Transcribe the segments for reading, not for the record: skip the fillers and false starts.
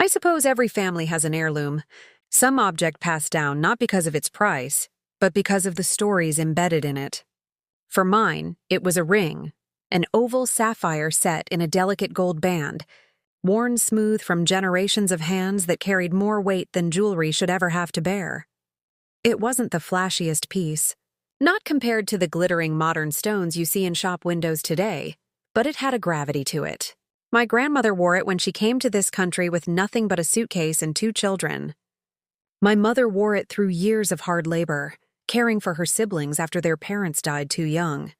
I suppose every family has an heirloom, some object passed down not because of its price, but because of the stories embedded in it. For mine, it was a ring, an oval sapphire set in a delicate gold band, worn smooth from generations of hands that carried more weight than jewelry should ever have to bear. It wasn't the flashiest piece, not compared to the glittering modern stones you see in shop windows today, but it had a gravity to it. My grandmother wore it when she came to this country with nothing but a suitcase and 2 children. My mother wore it through years of hard labor, caring for her siblings after their parents died too young.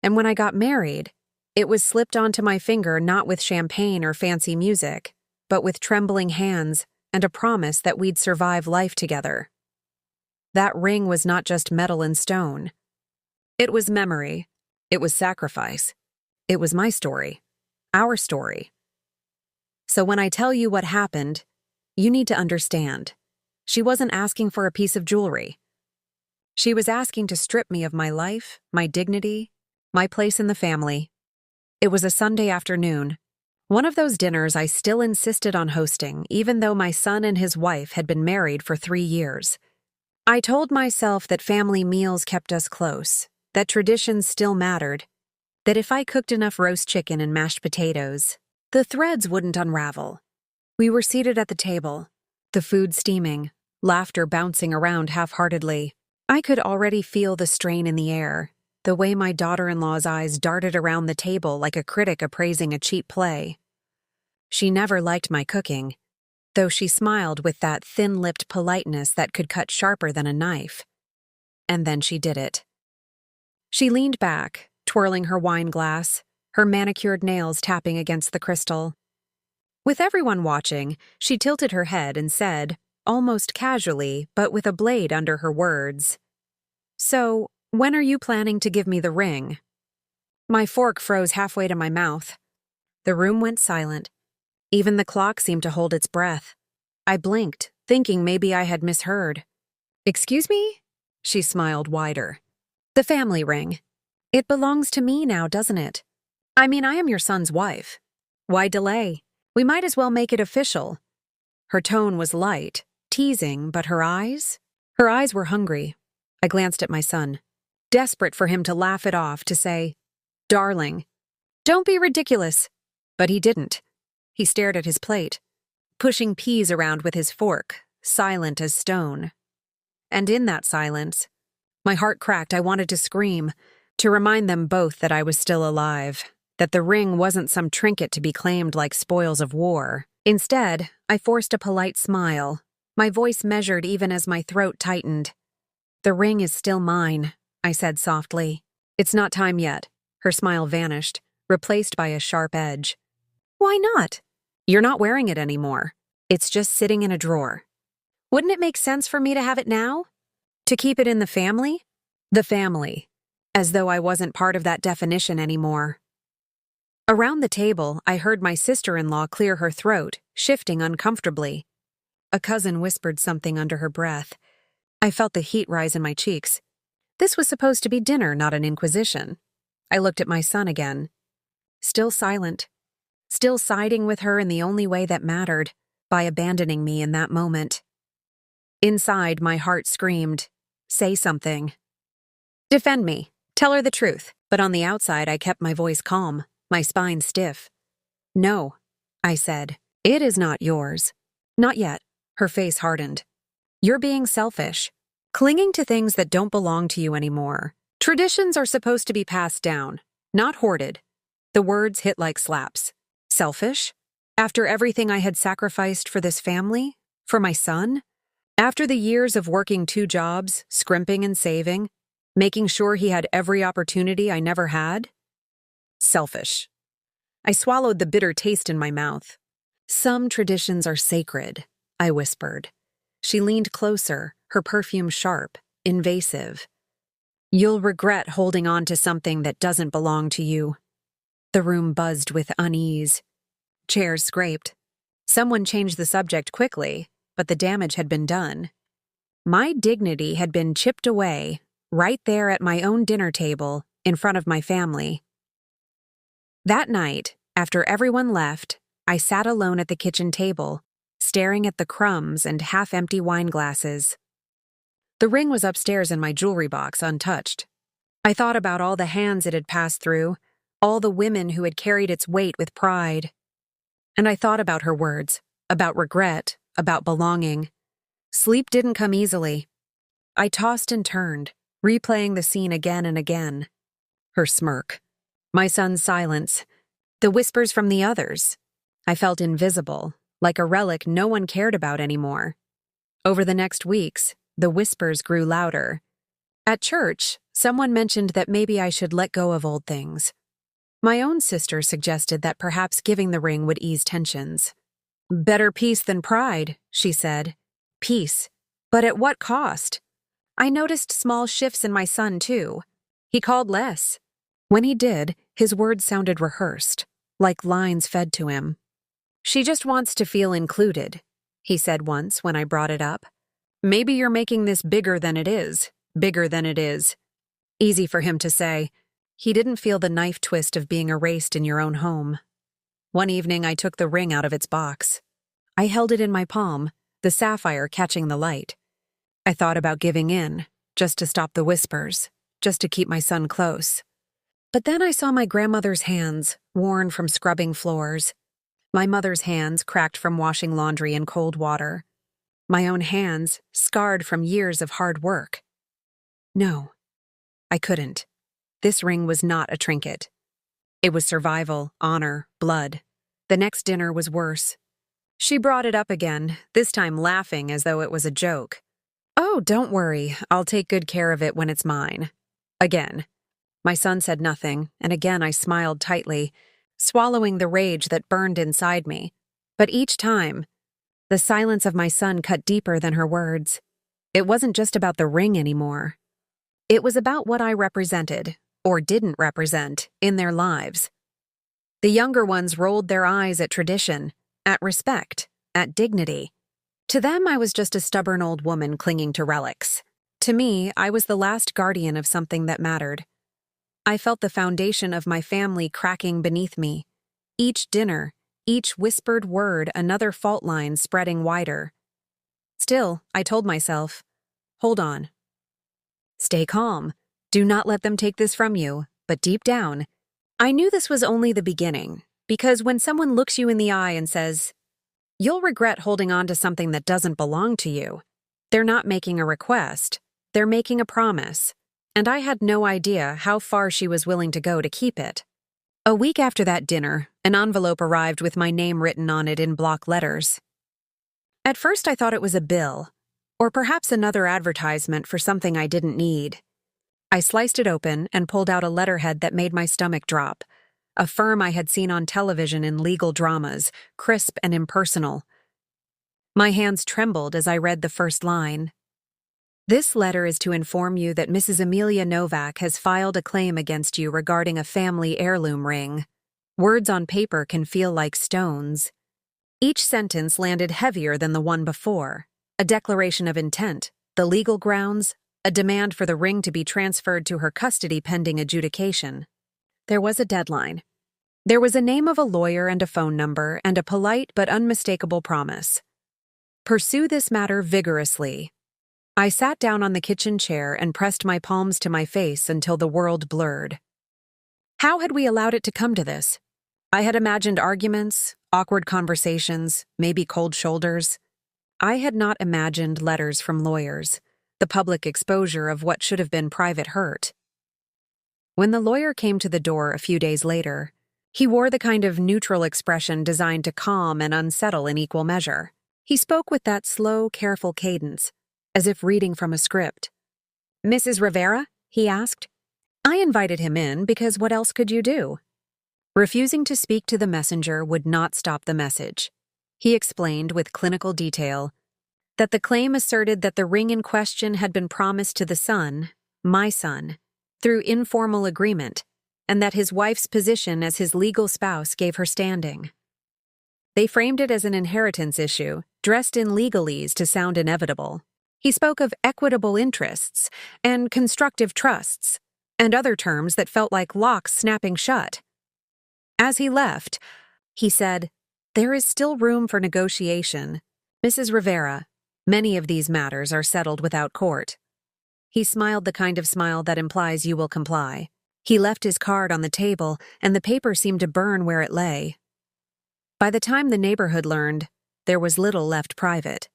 And when I got married, it was slipped onto my finger not with champagne or fancy music, but with trembling hands and a promise that we'd survive life together. That ring was not just metal and stone. It was memory. It was sacrifice. It was my story. Our story. So when I tell you what happened, you need to understand. She wasn't asking for a piece of jewelry. She was asking to strip me of my life, my dignity, my place in the family. It was a Sunday afternoon, one of those dinners I still insisted on hosting, even though my son and his wife had been married for 3 years. I told myself that family meals kept us close, that traditions still mattered, that if I cooked enough roast chicken and mashed potatoes, the threads wouldn't unravel. We were seated at the table, the food steaming, laughter bouncing around half-heartedly. I could already feel the strain in the air, the way my daughter-in-law's eyes darted around the table like a critic appraising a cheap play. She never liked my cooking, though she smiled with that thin-lipped politeness that could cut sharper than a knife. And then she did it. She leaned back, twirling her wine glass, her manicured nails tapping against the crystal. With everyone watching, she tilted her head and said, almost casually, but with a blade under her words, "So, when are you planning to give me the ring?" My fork froze halfway to my mouth. The room went silent. Even the clock seemed to hold its breath. I blinked, thinking maybe I had misheard. "Excuse me?" She smiled wider. "The family ring. It belongs to me now, doesn't it? I mean, I am your son's wife. Why delay? We might as well make it official." Her tone was light, teasing, but her eyes? Her eyes were hungry. I glanced at my son, desperate for him to laugh it off, to say, "Darling, don't be ridiculous." But he didn't. He stared at his plate, pushing peas around with his fork, silent as stone. And in that silence, my heart cracked. I wanted to scream, to remind them both that I was still alive, that the ring wasn't some trinket to be claimed like spoils of war. Instead, I forced a polite smile, my voice measured even as my throat tightened. "The ring is still mine," I said softly. "It's not time yet." Her smile vanished, replaced by a sharp edge. "Why not?" "You're not wearing it anymore. It's just sitting in a drawer." "Wouldn't it make sense for me to have it now? To keep it in the family?" The family. As though I wasn't part of that definition anymore. Around the table, I heard my sister-in-law clear her throat, shifting uncomfortably. A cousin whispered something under her breath. I felt the heat rise in my cheeks. This was supposed to be dinner, not an inquisition. I looked at my son again. Still silent. Still siding with her in the only way that mattered, by abandoning me in that moment. Inside, my heart screamed, "Say something. Defend me. Tell her the truth." But on the outside, I kept my voice calm, my spine stiff. "No," I said. "It is not yours." "Not yet." Her face hardened. "You're being selfish, clinging to things that don't belong to you anymore. Traditions are supposed to be passed down, not hoarded." The words hit like slaps. Selfish? After everything I had sacrificed for this family? For my son? After the years of working 2 jobs, scrimping and saving, making sure he had every opportunity I never had? Selfish. I swallowed the bitter taste in my mouth. "Some traditions are sacred," I whispered. She leaned closer, her perfume sharp, invasive. "You'll regret holding on to something that doesn't belong to you." The room buzzed with unease. Chairs scraped. Someone changed the subject quickly, but the damage had been done. My dignity had been chipped away, right there at my own dinner table, in front of my family. That night, after everyone left, I sat alone at the kitchen table, staring at the crumbs and half-empty wine glasses. The ring was upstairs in my jewelry box, untouched. I thought about all the hands it had passed through, all the women who had carried its weight with pride. And I thought about her words, about regret, about belonging. Sleep didn't come easily. I tossed and turned, replaying the scene again and again. Her smirk, my son's silence, the whispers from the others. I felt invisible, like a relic no one cared about anymore. Over the next weeks, the whispers grew louder. At church, someone mentioned that maybe I should let go of old things. My own sister suggested that perhaps giving the ring would ease tensions. Better peace than pride, she said. Peace. But at what cost? I noticed small shifts in my son, too. He called less. When he did, his words sounded rehearsed, like lines fed to him. She just wants to feel included, he said once when I brought it up. Maybe you're making this bigger than it is. Bigger than it is. Easy for him to say. He didn't feel the knife twist of being erased in your own home. One evening, I took the ring out of its box. I held it in my palm, the sapphire catching the light. I thought about giving in, just to stop the whispers, just to keep my son close. But then I saw my grandmother's hands, worn from scrubbing floors. My mother's hands, cracked from washing laundry in cold water. My own hands, scarred from years of hard work. No, I couldn't. This ring was not a trinket. It was survival, honor, blood. The next dinner was worse. She brought it up again, this time laughing as though it was a joke. Oh, don't worry, I'll take good care of it when it's mine. Again. My son said nothing, and again I smiled tightly, swallowing the rage that burned inside me. But each time, the silence of my son cut deeper than her words. It wasn't just about the ring anymore. It was about what I represented, or didn't represent, in their lives. The younger ones rolled their eyes at tradition, at respect, at dignity. To them, I was just a stubborn old woman clinging to relics. To me, I was the last guardian of something that mattered. I felt the foundation of my family cracking beneath me. Each dinner, each whispered word, another fault line spreading wider. Still, I told myself, hold on. Stay calm. Do not let them take this from you. But deep down, I knew this was only the beginning, because when someone looks you in the eye and says, "You'll regret holding on to something that doesn't belong to you," they're not making a request, they're making a promise. And I had no idea how far she was willing to go to keep it. A week after that dinner, an envelope arrived with my name written on it in block letters. At first I thought it was a bill, or perhaps another advertisement for something I didn't need. I sliced it open and pulled out a letterhead that made my stomach drop, a firm I had seen on television in legal dramas, crisp and impersonal. My hands trembled as I read the first line. This letter is to inform you that Mrs. Amelia Novak has filed a claim against you regarding a family heirloom ring. Words on paper can feel like stones. Each sentence landed heavier than the one before. A declaration of intent, the legal grounds, a demand for the ring to be transferred to her custody pending adjudication. There was a deadline. There was a name of a lawyer and a phone number and a polite but unmistakable promise. Pursue this matter vigorously. I sat down on the kitchen chair and pressed my palms to my face until the world blurred. How had we allowed it to come to this? I had imagined arguments, awkward conversations, maybe cold shoulders. I had not imagined letters from lawyers, the public exposure of what should have been private hurt. When the lawyer came to the door a few days later, he wore the kind of neutral expression designed to calm and unsettle in equal measure. He spoke with that slow, careful cadence, as if reading from a script. "Mrs. Rivera?" he asked. I invited him in because what else could you do? Refusing to speak to the messenger would not stop the message. He explained with clinical detail that the claim asserted that the ring in question had been promised to the son, my son, through informal agreement, and that his wife's position as his legal spouse gave her standing. They framed it as an inheritance issue, dressed in legalese to sound inevitable. He spoke of equitable interests and constructive trusts, and other terms that felt like locks snapping shut. As he left, he said, "There is still room for negotiation. Mrs. Rivera, many of these matters are settled without court. He smiled the kind of smile that implies you will comply. He left his card on the table, and the paper seemed to burn where it lay. By the time the neighborhood learned, there was little left private.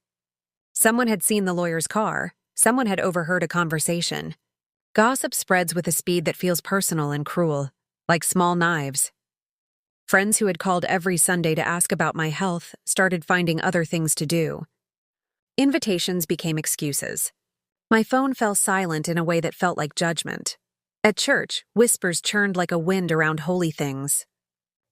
Someone had seen the lawyer's car. Someone had overheard a conversation. Gossip spreads with a speed that feels personal and cruel, like small knives. Friends who had called every Sunday to ask about my health started finding other things to do. Invitations became excuses. My phone fell silent in a way that felt like judgment. At church, whispers churned like a wind around holy things.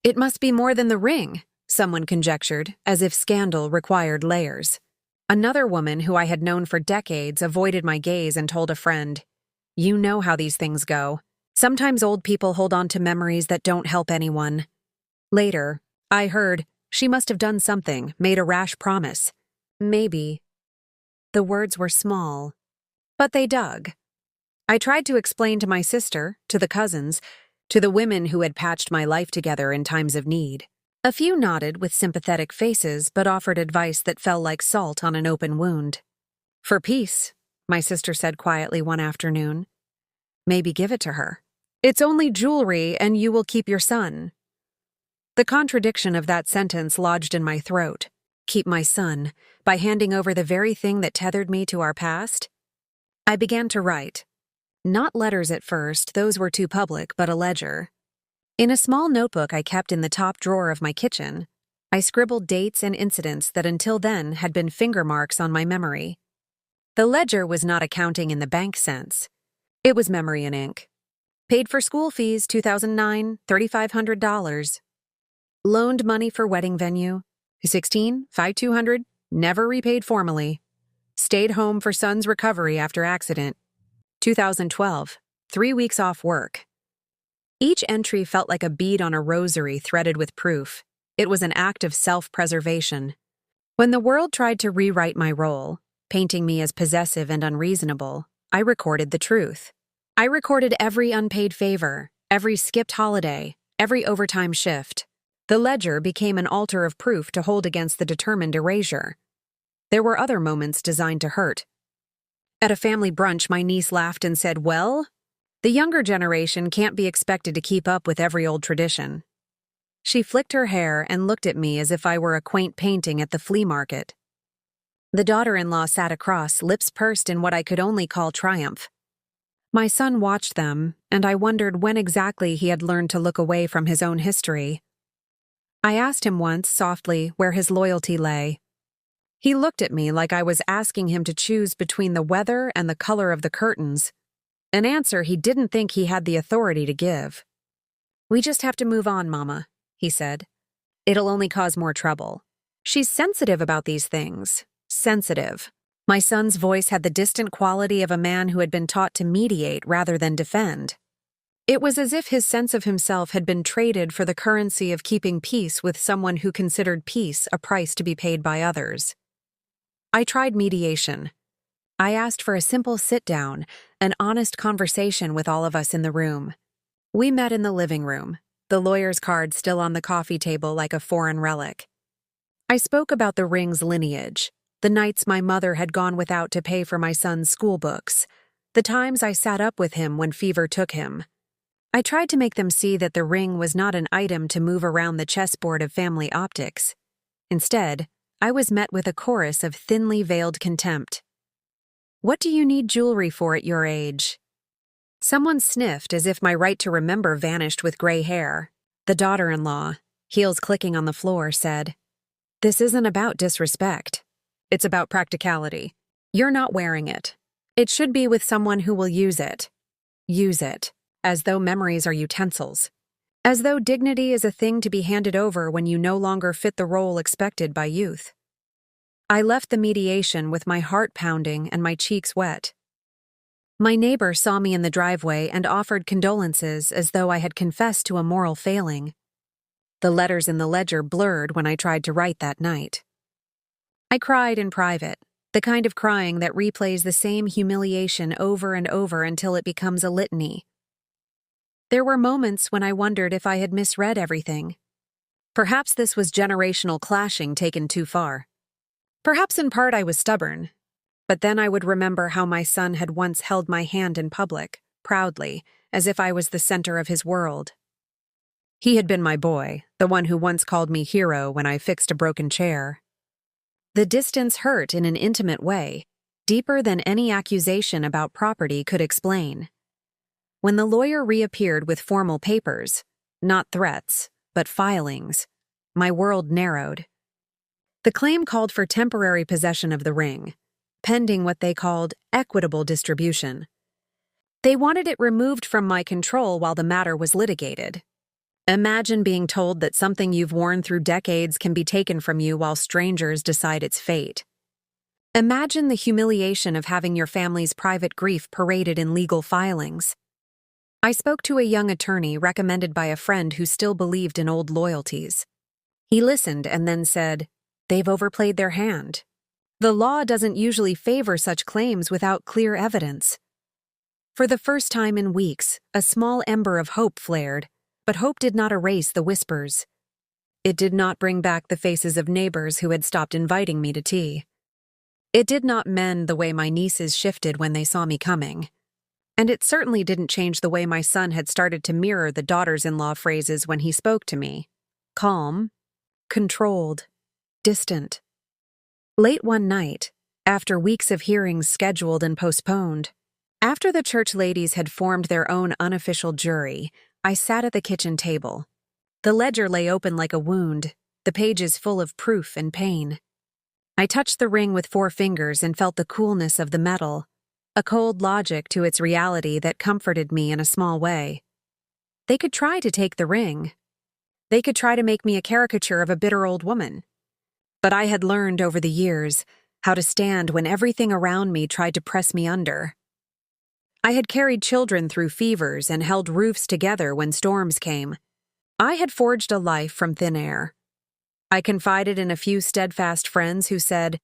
It must be more than the ring, someone conjectured, as if scandal required layers. Another woman who I had known for decades avoided my gaze and told a friend, "You know how these things go. Sometimes old people hold on to memories that don't help anyone." Later, I heard, "She must have done something, made a rash promise." Maybe. The words were small, but they dug. I tried to explain to my sister, to the cousins, to the women who had patched my life together in times of need. A few nodded with sympathetic faces but offered advice that fell like salt on an open wound. "For peace," my sister said quietly one afternoon. "Maybe give it to her. It's only jewelry and you will keep your son." The contradiction of that sentence lodged in my throat. Keep my son, by handing over the very thing that tethered me to our past? I began to write. Not letters at first, those were too public, but a ledger. In a small notebook I kept in the top drawer of my kitchen, I scribbled dates and incidents that until then had been finger marks on my memory. The ledger was not accounting in the bank sense. It was memory in ink. Paid for school fees, 2009, $3,500. Loaned money for wedding venue, 16, 5,200, never repaid formally. Stayed home for son's recovery after accident, 2012, 3 weeks off work. Each entry felt like a bead on a rosary threaded with proof. It was an act of self-preservation. When the world tried to rewrite my role, painting me as possessive and unreasonable, I recorded the truth. I recorded every unpaid favor, every skipped holiday, every overtime shift. The ledger became an altar of proof to hold against the determined erasure. There were other moments designed to hurt. At a family brunch, my niece laughed and said, "Well, the younger generation can't be expected to keep up with every old tradition." She flicked her hair and looked at me as if I were a quaint painting at the flea market. The daughter-in-law sat across, lips pursed in what I could only call triumph. My son watched them, and I wondered when exactly he had learned to look away from his own history. I asked him once, softly, where his loyalty lay. He looked at me like I was asking him to choose between the weather and the color of the curtains, an answer he didn't think he had the authority to give. "We just have to move on, Mama," he said. "It'll only cause more trouble." She's sensitive about these things. Sensitive. My son's voice had the distant quality of a man who had been taught to mediate rather than defend. It was as if his sense of himself had been traded for the currency of keeping peace with someone who considered peace a price to be paid by others. I tried mediation. I asked for a simple sit-down, an honest conversation with all of us in the room. We met in the living room, the lawyer's card still on the coffee table like a foreign relic. I spoke about the ring's lineage, the nights my mother had gone without to pay for my son's school books, the times I sat up with him when fever took him. I tried to make them see that the ring was not an item to move around the chessboard of family optics. Instead, I was met with a chorus of thinly veiled contempt. "What do you need jewelry for at your age?" Someone sniffed as if my right to remember vanished with gray hair. The daughter-in-law, heels clicking on the floor, said, "This isn't about disrespect. It's about practicality. You're not wearing it. It should be with someone who will use it. Use it, as though memories are utensils. As though dignity is a thing to be handed over when you no longer fit the role expected by youth." I left the mediation with my heart pounding and my cheeks wet. My neighbor saw me in the driveway and offered condolences as though I had confessed to a moral failing. The letters in the ledger blurred when I tried to write that night. I cried in private, the kind of crying that replays the same humiliation over and over until it becomes a litany. There were moments when I wondered if I had misread everything. Perhaps this was generational clashing taken too far. Perhaps in part I was stubborn, but then I would remember how my son had once held my hand in public, proudly, as if I was the center of his world. He had been my boy, the one who once called me hero when I fixed a broken chair. The distance hurt in an intimate way, deeper than any accusation about property could explain. When the lawyer reappeared with formal papers, not threats, but filings, my world narrowed. The claim called for temporary possession of the ring, pending what they called equitable distribution. They wanted it removed from my control while the matter was litigated. Imagine being told that something you've worn through decades can be taken from you while strangers decide its fate. Imagine the humiliation of having your family's private grief paraded in legal filings. I spoke to a young attorney recommended by a friend who still believed in old loyalties. He listened and then said, "They've overplayed their hand. The law doesn't usually favor such claims without clear evidence." For the first time in weeks, a small ember of hope flared, but hope did not erase the whispers. It did not bring back the faces of neighbors who had stopped inviting me to tea. It did not mend the way my nieces shifted when they saw me coming. And it certainly didn't change the way my son had started to mirror the daughters-in-law phrases when he spoke to me. Calm, controlled, distant. Late one night, after weeks of hearings scheduled and postponed, after the church ladies had formed their own unofficial jury, I sat at the kitchen table. The ledger lay open like a wound, the pages full of proof and pain. I touched the ring with 4 fingers and felt the coolness of the metal, a cold logic to its reality that comforted me in a small way. They could try to take the ring. They could try to make me a caricature of a bitter old woman. But I had learned over the years how to stand when everything around me tried to press me under. I had carried children through fevers and held roofs together when storms came. I had forged a life from thin air. I confided in a few steadfast friends who said,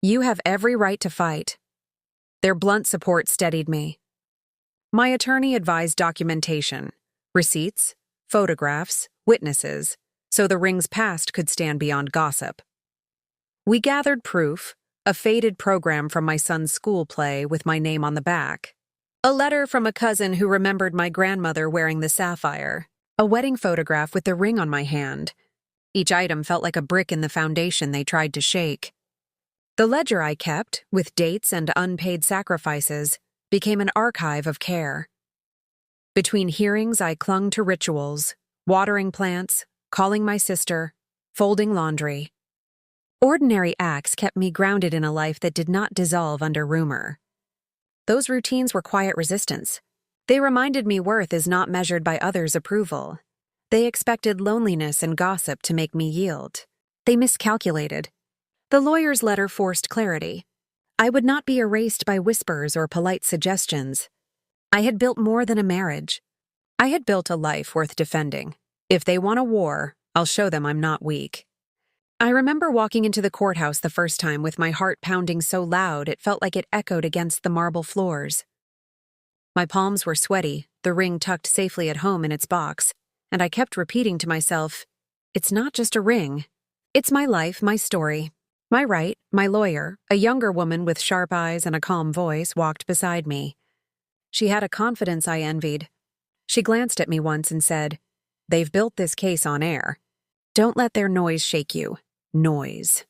"You have every right to fight." Their blunt support steadied me. My attorney advised documentation, receipts, photographs, witnesses, so the ring's past could stand beyond gossip. We gathered proof, a faded program from my son's school play with my name on the back, a letter from a cousin who remembered my grandmother wearing the sapphire, a wedding photograph with the ring on my hand. Each item felt like a brick in the foundation they tried to shake. The ledger I kept, with dates and unpaid sacrifices, became an archive of care. Between hearings, I clung to rituals, watering plants, calling my sister, folding laundry. Ordinary acts kept me grounded in a life that did not dissolve under rumor. Those routines were quiet resistance. They reminded me worth is not measured by others' approval. They expected loneliness and gossip to make me yield. They miscalculated. The lawyer's letter forced clarity. I would not be erased by whispers or polite suggestions. I had built more than a marriage. I had built a life worth defending. If they want a war, I'll show them I'm not weak. I remember walking into the courthouse the first time with my heart pounding so loud it felt like it echoed against the marble floors. My palms were sweaty, the ring tucked safely at home in its box, and I kept repeating to myself, "It's not just a ring. It's my life, my story." My right, my lawyer, a younger woman with sharp eyes and a calm voice, walked beside me. She had a confidence I envied. She glanced at me once and said, "They've built this case on air. Don't let their noise shake you." Noise.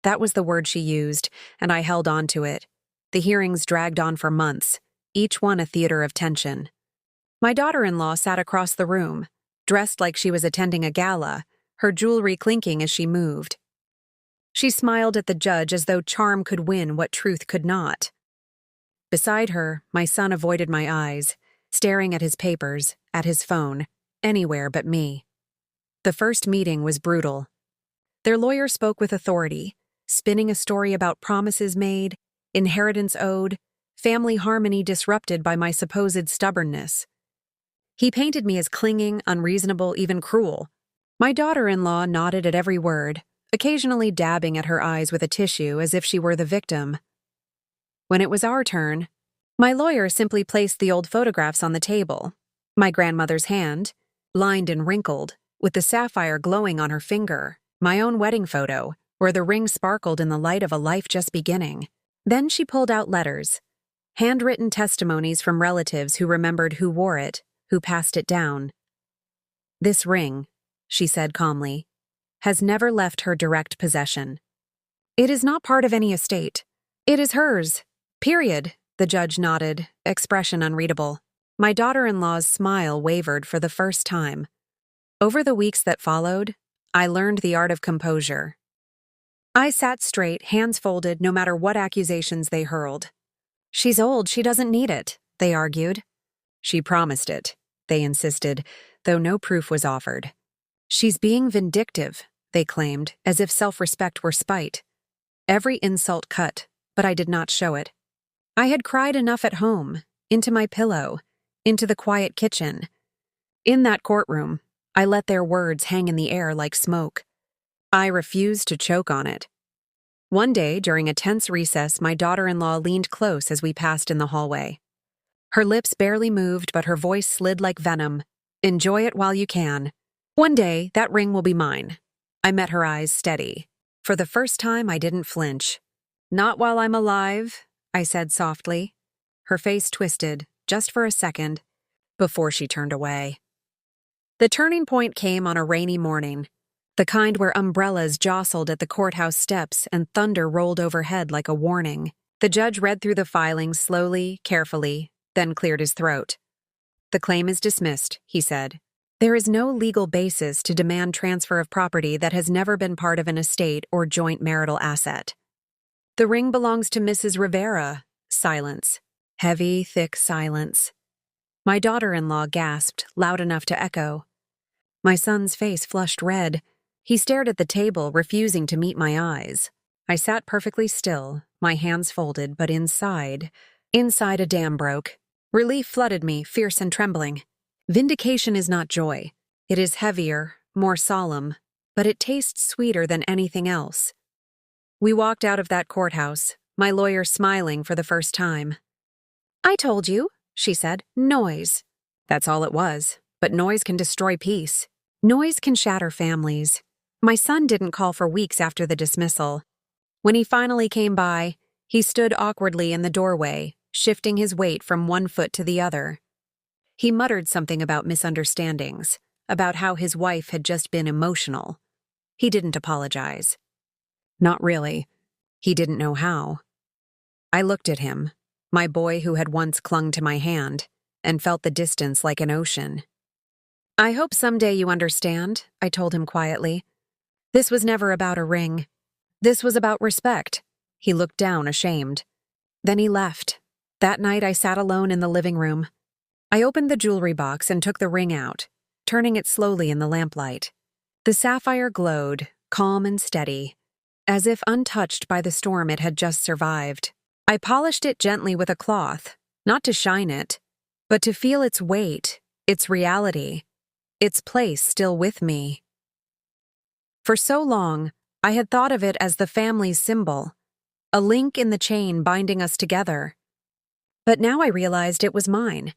That was the word she used, and I held on to it. The hearings dragged on for months, each one a theater of tension. My daughter-in-law sat across the room, dressed like she was attending a gala, her jewelry clinking as she moved. She smiled at the judge as though charm could win what truth could not. Beside her, my son avoided my eyes, staring at his papers, at his phone, anywhere but me. The first meeting was brutal. Their lawyer spoke with authority, spinning a story about promises made, inheritance owed, family harmony disrupted by my supposed stubbornness. He painted me as clinging, unreasonable, even cruel. My daughter-in-law nodded at every word, occasionally dabbing at her eyes with a tissue as if she were the victim. When it was our turn, my lawyer simply placed the old photographs on the table. My grandmother's hand, lined and wrinkled, with the sapphire glowing on her finger, my own wedding photo, where the ring sparkled in the light of a life just beginning. Then she pulled out letters, handwritten testimonies from relatives who remembered who wore it, who passed it down. "This ring," she said calmly, "has never left her direct possession. It is not part of any estate. It is hers. Period." The judge nodded, expression unreadable. My daughter-in-law's smile wavered for the first time. Over the weeks that followed, I learned the art of composure. I sat straight, hands folded, no matter what accusations they hurled. "She's old, she doesn't need it," they argued. "She promised it," they insisted, though no proof was offered. "She's being vindictive," they claimed, as if self-respect were spite. Every insult cut, but I did not show it. I had cried enough at home, into my pillow, into the quiet kitchen. In that courtroom, I let their words hang in the air like smoke. I refused to choke on it. One day, during a tense recess, my daughter-in-law leaned close as we passed in the hallway. Her lips barely moved, but her voice slid like venom. "Enjoy it while you can. One day, that ring will be mine." I met her eyes steady. For the first time, I didn't flinch. "Not while I'm alive," I said softly. Her face twisted, just for a second, before she turned away. The turning point came on a rainy morning, the kind where umbrellas jostled at the courthouse steps and thunder rolled overhead like a warning. The judge read through the filings slowly, carefully, then cleared his throat. "The claim is dismissed," he said. "There is no legal basis to demand transfer of property that has never been part of an estate or joint marital asset." "The ring belongs to Mrs. Rivera." Silence. Heavy, thick silence. My daughter-in-law gasped, loud enough to echo. My son's face flushed red. He stared at the table, refusing to meet my eyes. I sat perfectly still, my hands folded, but inside a dam broke. Relief flooded me, fierce and trembling. Vindication is not joy. It is heavier, more solemn, but it tastes sweeter than anything else. We walked out of that courthouse, my lawyer smiling for the first time. "I told you," she said. "Noise." That's all it was, but noise can destroy peace. Noise can shatter families. My son didn't call for weeks after the dismissal. When he finally came by, he stood awkwardly in the doorway, shifting his weight from one foot to the other. He muttered something about misunderstandings, about how his wife had just been emotional. He didn't apologize. Not really. He didn't know how. I looked at him, my boy who had once clung to my hand, and felt the distance like an ocean. "I hope someday you understand," I told him quietly. "This was never about a ring. This was about respect." He looked down, ashamed. Then he left. That night I sat alone in the living room. I opened the jewelry box and took the ring out, turning it slowly in the lamplight. The sapphire glowed, calm and steady, as if untouched by the storm it had just survived. I polished it gently with a cloth, not to shine it, but to feel its weight, its reality, its place still with me. For so long, I had thought of it as the family's symbol, a link in the chain binding us together. But now I realized it was mine,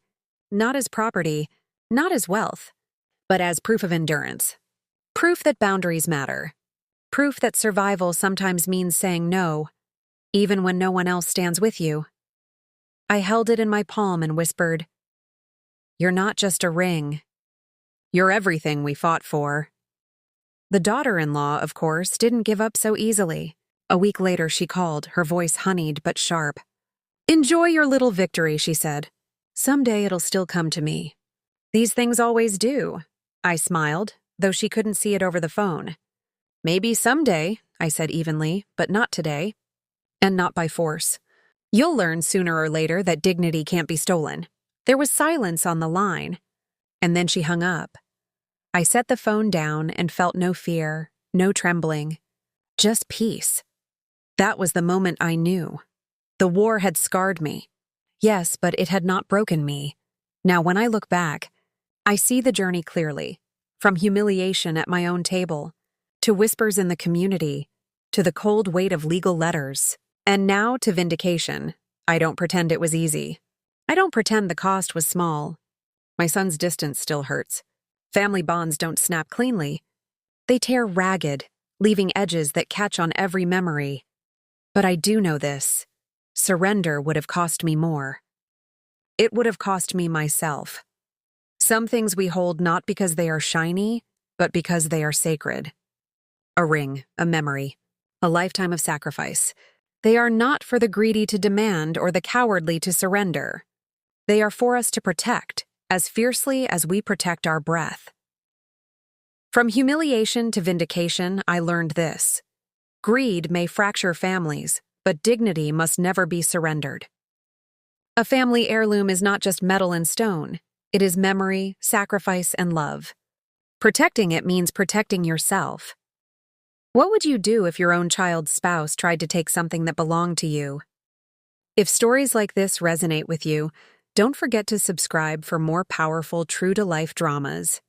not as property, not as wealth, but as proof of endurance. Proof that boundaries matter. Proof that survival sometimes means saying no, even when no one else stands with you. I held it in my palm and whispered, "You're not just a ring. You're everything we fought for." The daughter-in-law, of course, didn't give up so easily. A week later she called, her voice honeyed but sharp. "Enjoy your little victory," she said. "Someday it'll still come to me." "These things always do," I smiled, though she couldn't see it over the phone. "Maybe someday," I said evenly, "but not today. And not by force. You'll learn sooner or later that dignity can't be stolen." There was silence on the line, and then she hung up. I set the phone down and felt no fear, no trembling, just peace. That was the moment I knew. The war had scarred me. Yes, but it had not broken me. Now, when I look back, I see the journey clearly, from humiliation at my own table, to whispers in the community, to the cold weight of legal letters, and now to vindication. I don't pretend it was easy. I don't pretend the cost was small. My son's distance still hurts. Family bonds don't snap cleanly. They tear ragged, leaving edges that catch on every memory. But I do know this. Surrender would have cost me more. It would have cost me myself. Some things we hold not because they are shiny, but because they are sacred. A ring, a memory, a lifetime of sacrifice. They are not for the greedy to demand or the cowardly to surrender. They are for us to protect, as fiercely as we protect our breath. From humiliation to vindication, I learned this. Greed may fracture families, but dignity must never be surrendered. A family heirloom is not just metal and stone. It is memory, sacrifice, and love. Protecting it means protecting yourself. What would you do if your own child's spouse tried to take something that belonged to you? If stories like this resonate with you, don't forget to subscribe for more powerful, true-to-life dramas.